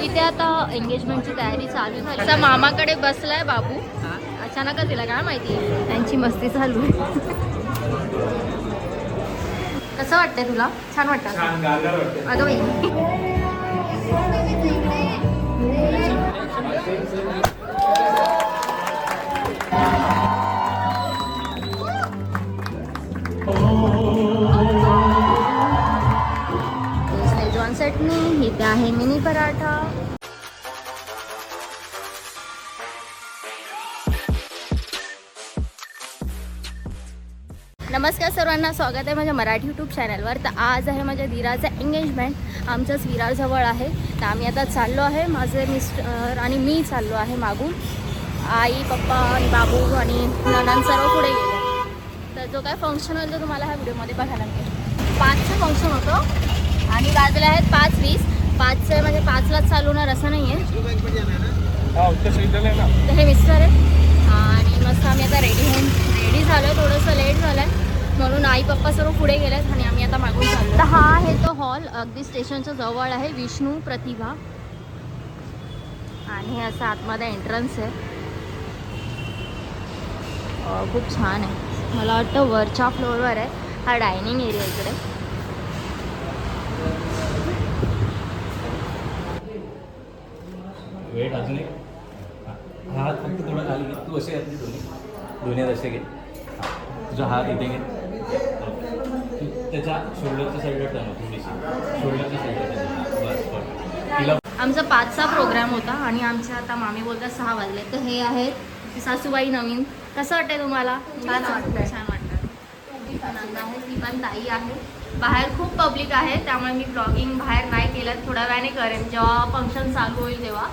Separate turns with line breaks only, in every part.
इथे आता एंगेजमेंटची तयारी चालू झाली. आता मामाकडे बसलाय बाबू. अचानकच तिला काय माहिती, त्यांची मस्ती चालू आहे. कसं वाटतंय तुला? छान वाटतं अगं बाई. शेजवान चटणी, इथे आहे मिनी पराठा. नमस्कार सर्वांना, स्वागत आहे माझ्या मराठी यूट्यूब चॅनलवर. तर आज आहे माझ्या धीराचं एंगेजमेंट. आमचंच विरारजवळ आहे. तर आम्ही आता चाललो आहे, माझे मिस्टर आणि मी चाललो आहे मागून. आई, पप्पा आणि बाबू आणि नणंद सर्व पुढे गेले. तर जो काय फंक्शन होईल तो तुम्हाला ह्या व्हिडिओमध्ये बघायला मिळेल. 5चं फंक्शन होतं आणि वाजले आहेत 5:20. 5चं म्हणजे 5लाच चालू होणार असं नाही आहे. तर हे मिस्टर आहे आणि मस्त आम्ही आता रेडी झालो आहे. थोडंसं लेट झालं आहे म्हणून आई पप्पा सर्व पुढे गेलेत आणि आम्ही आता मागून चाललो. तर हा आहे तो हॉल, अगदी स्टेशनच्या जवळ आहे, विष्णू प्रतिभा. आणि हे असं आतमध्ये एंट्रन्स आहे. खूप छान आहे. मला वाटतं वरच्या फ्लोअरवर आहे. हा डायनिंग एरिया इकडे.
वेट अजून एक हात फक्त थोडा खाली घे. तू असे घातली दोन्ही असे घे. तुझा हात इथे घे. तू त्याच्या शोल्डरच्या साईडला टर्न होतो, थोडीशी शोल्डरच्या साईडला बस. तिला
आमचा 5चा प्रोग्राम होता आणि आमच्या आता मामी बोलतात 6 वाजले. तर हे आहेत सासूबाई नवीन. कसं वाटतंय तुम्हाला? छान वाटतं. छान वाटतं. ती पण आहे, ती पण ताई आहे. बाहेर खूप पब्लिक आहे त्यामुळे मी ब्लॉगिंग बाहेर नाही केलं, थोड्या वेळाने करेन जेव्हा फंक्शन चालू होईल तेव्हा.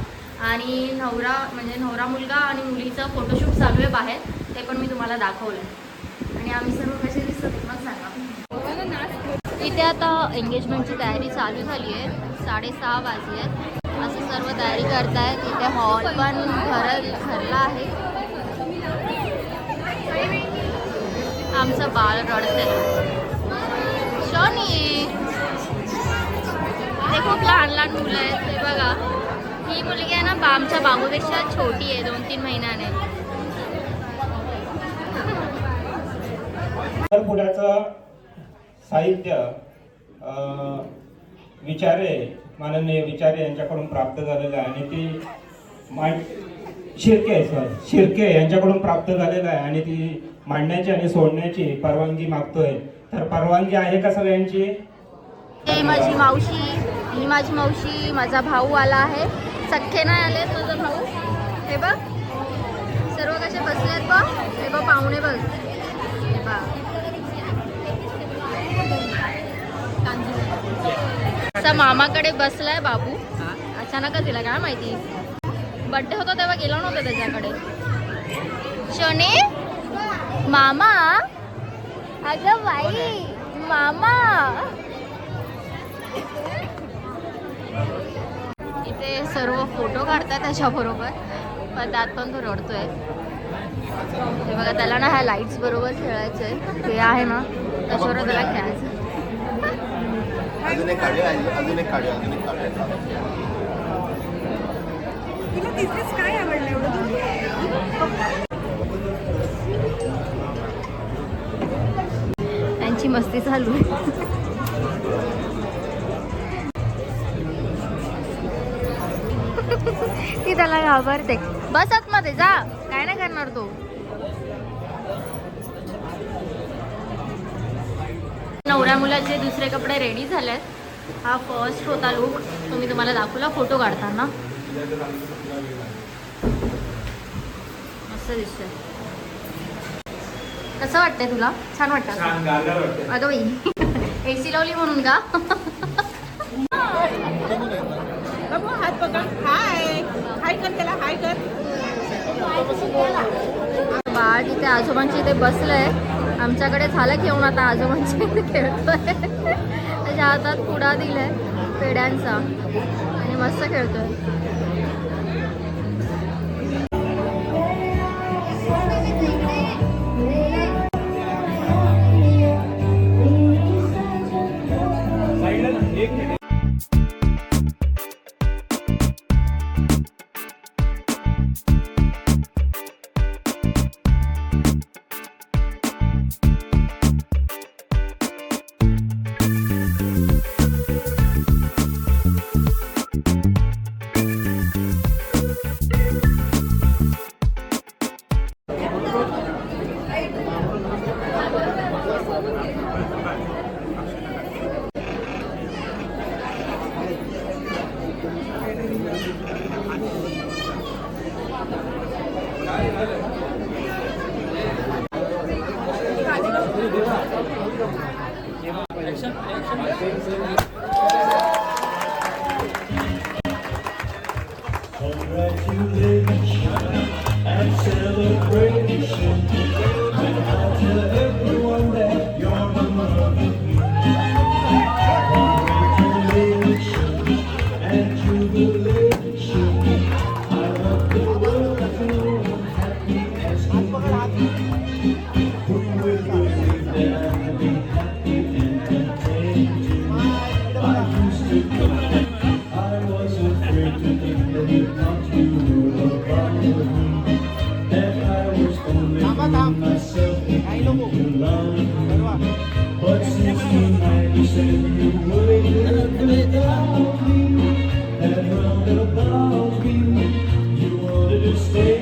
आणि नवरा मुलगा आणि मुलीचं फोटोशूट चालू आहे बाहेर, ते पण मी तुम्हाला दाखवलं. आणि आम्ही सर्व कसे दिसतो ते पण सांगा. इथे आता एंगेजमेंटची तयारी चालू झाली आहे. 6:30 वाजले आहेत. असं सर्व तयारी करतायत. इथे हॉल पण ठरला आहे. आमचं बाळ रडते. शोनी, ते खूप लहान मुलं आहेत. ते बघा, ही मुलगी आहे ना आमच्या बाबूपेक्षा छोटी आहे, 2-3 महिन्याने.
पुण्याचं साहित्य माननीय विचारे यांच्याकडून प्राप्त झालेलं आहे आणि ती शिर्के यांच्याकडून प्राप्त झालेलं आहे आणि ती मांडण्याची आणि सोडण्याची परवानगी मागतोय. तर परवानगी आहे का सगळ्यांची?
ही माझी मावशी, माझा भाऊ आला आहे. सख्खे नाही आले, माझा भाऊ. हे बघ सर्व कसे बसलेत बघ. हे बघ पाहुणे बघ. हे बघ असा मामाकडे बसलाय बाबू. अचानकच तिला काय माहिती, बड्डे होता तेव्हा गेला नव्हता त्याच्याकडे. शोने, मामा. अगं बाई, मामा. इथे सर्व फोटो काढतात त्याच्याबरोबर, पण त्यात पण तो रडतोय. ते बघा, त्याला ना ह्या लाईट्स बरोबर खेळायचं आहे. ते आहे ना त्याच्यावर त्याला खेळायचं.
अजून एक काढूया.
तिला तिथेच काय आवडलं एवढं?
त्यांची मस्ती चालू आहे. ती त्याला घाबरते. बस आतमध्ये जा, काय नाही करणार तो. नवऱ्या मुलाचे दुसरे कपडे रेडी झालेत. हा फर्स्ट होता लुक, तो मी तुम्हाला दाखवला फोटो काढताना. मस्त दिसतंय. कसं वाटतंय तुला? छान वाटतं अगं बाई. AC लावली म्हणून का?
हात पकड. हाय कर त्याला, हाय कर.
बाळ तिथे आजोबांची इथे बसलंय. आमच्याकडे झालं घेऊन आता आजोबांची खेळतोय. त्याच्या हातात पुडा दिलाय पेड्यांचा आणि मस्त खेळतोय.
But since the night you said you wouldn't without me, that roundabout view, you wanted to stay.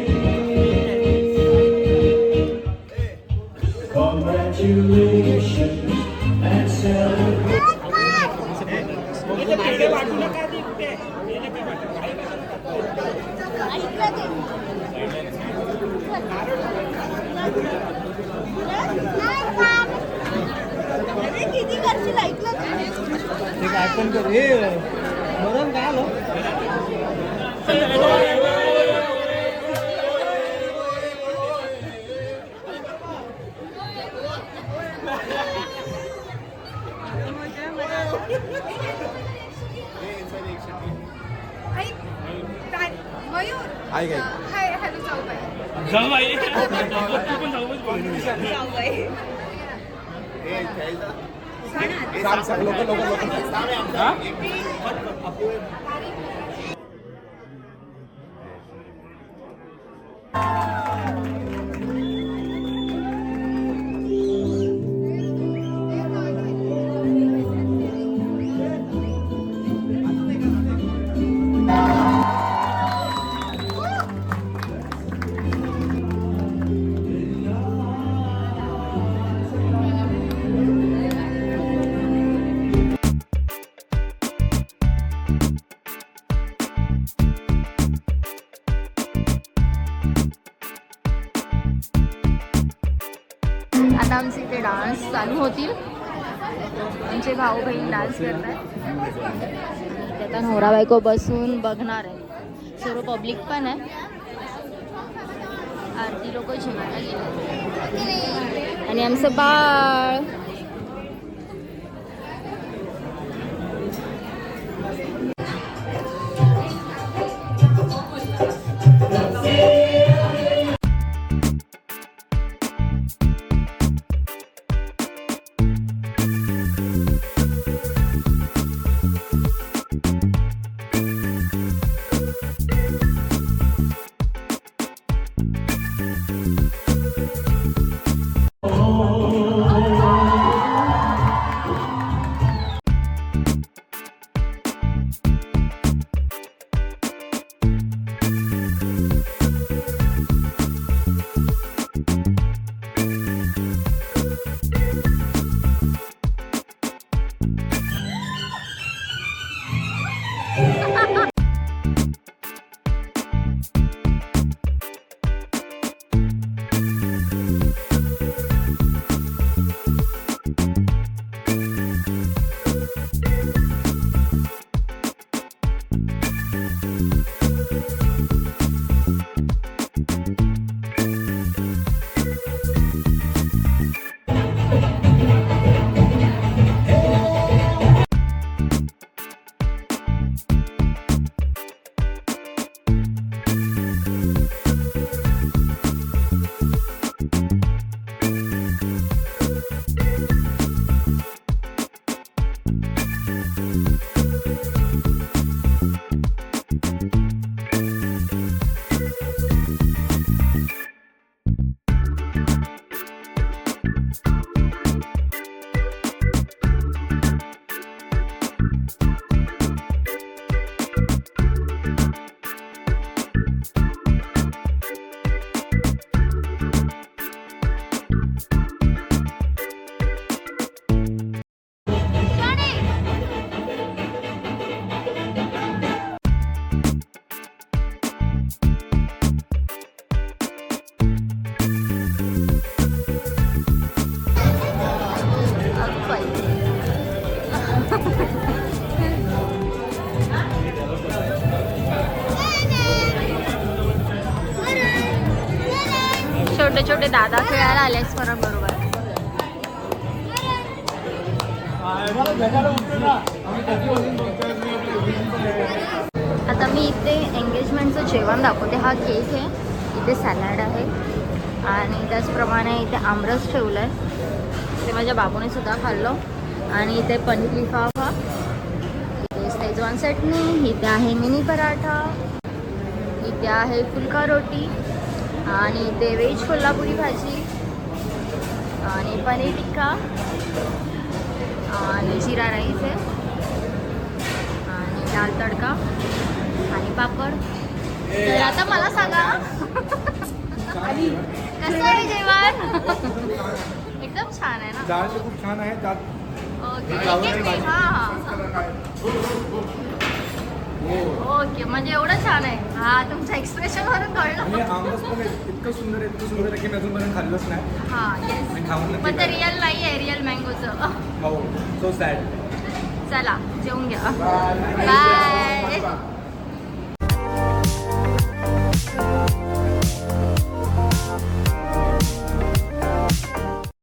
Congratulations and celebrate.
किती करशील ऐकलं मयूर
आहे काय
हाय हॅलो जाऊ बाई
आता आमचे इथे डान्स चालू होतील. आमचे भाऊ बहीण डान्स करत आहेत. आता नवरा बायको बसून बघणार आहे. सर्व पब्लिक पण आहे. आरती लोक जेवायला गेले आणि आमचं बाळ छोटे छोटे दादा खेळायला आले बरोबर. आता मी इथे एंगेजमेंटचं जेवण दाखवते. हा केक आहे, इथे सॅलड आहे आणि त्याचप्रमाणे इथे आमरस ठेवलं आहे, ते माझ्या बाबूने सुद्धा खाल्लं. आणि इथे पनीर लिफाफा, इथे शेजवान चटणी, इथे आहे मिनी पराठा, इथे आहे फुलका रोटी आणि इथे व्हेज कोल्हापुरी भाजी आणि पनीर टिक्का आणि जिरा राईस आहे आणि दाल तडका आणि पापड. तर आता मला सांगा कसं आहे जेवण? एकदम छान आहे ना?
डाळ खूप छान आहे त्यात.
ओके ओके, म्हणजे एवढं छान आहे. हा तुमच्या एक्सप्रेशन वरून
आणि
कळलं.
आमरस पण इतकं सुंदर आहे की मी अजूनपर्यंत खाल्लंच नाही.
हा येस,
मी खाऊन नक्की
पण ते रिअल नाही आहे, रिअल मँगोचं.
हो, सो सॅड.
चला जेवून घ्या.
बाय.
बाय.